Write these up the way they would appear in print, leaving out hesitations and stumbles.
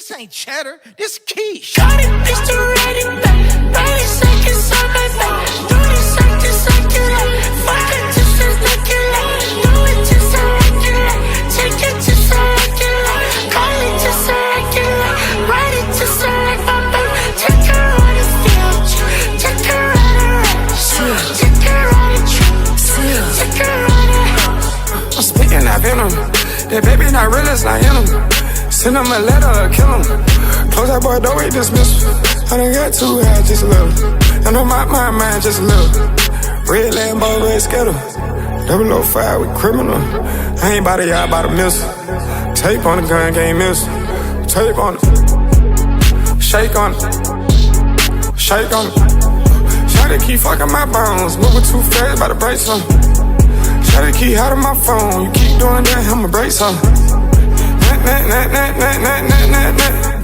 This ain't cheddar, this quiche. Got it, bitch, to ready back. 30 seconds on my back. Do this like this, like it like. Fuck it just as like it like. Do it just like it like. Take it just like it like. Call it just like it like. Ride it just like my back. Take her on the field. Take her on the ride. Take her on the trip. Take her on the. I'm speaking that venom. That baby not real, it's not in him. Send him a letter or kill him. Close that boy door, we dismiss him. I done got too high, just a little. I know my mind, just a little. Red Lambo, red Skittle. 005 with criminal. I ain't bout it, y'all bout a miss. Tape on the gun, can't miss. Tape on it. Shake on it. Shake on it. Shawty keep fucking my bones. Moving too fast, bout to break something. Shawty keep hot on my phone. You keep doing that, I'ma break something.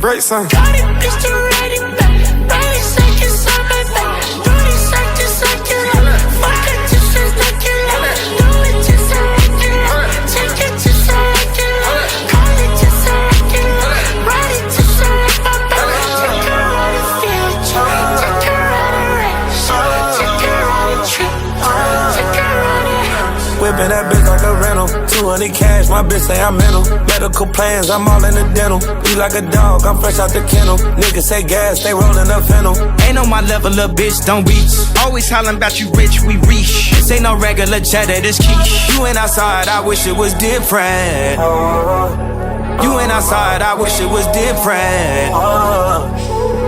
Break something. Got it, bitch, to ready back. 30 seconds on my back. Do this like this, like it like. Fuck it just as like it like. Do it just like it like. Take it just like it like. Call it just like it like. Ride it just like my back. Take her on the field. Take her on the race. Take her on the trip. Take her on the. Whipping that bitch like a rental. 200 cash, my bitch say I'm mental. Medical plans, I'm all in the dental. You like a dog, I'm fresh out the kennel. Niggas say gas, they rolling up fennel. Ain't on my level, little bitch, don't reach. Always hollering about you rich, we reach. This ain't no regular cheddar, this quiche. You ain't outside, I wish it was different. You ain't outside, I wish it was different.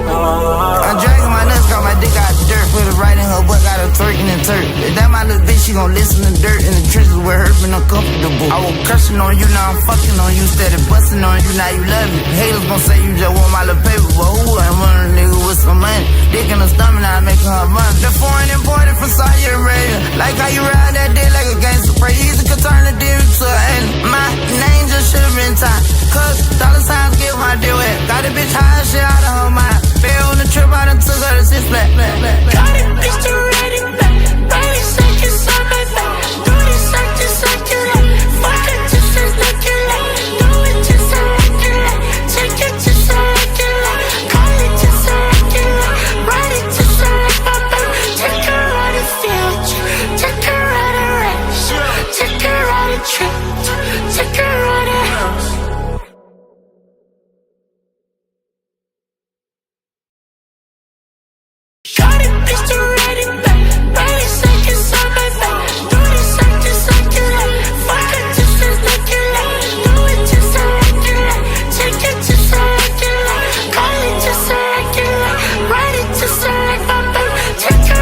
I'm dragging my nuts, got my dick out the dirt. Put it right in her butt, got her twerking and turk. If that my little bitch, she gon' listen to dirt. In the trenches with her, been uncomfortable. I was cursing on you, now I'm fucking on you. Steady busting on you, now you love me. Haters gon' say you just want my little paper, but who ain't running a nigga with some money? Dick in her stomach, now I'm making her run. The foreign imported from Saudi Arabia. Like how you rap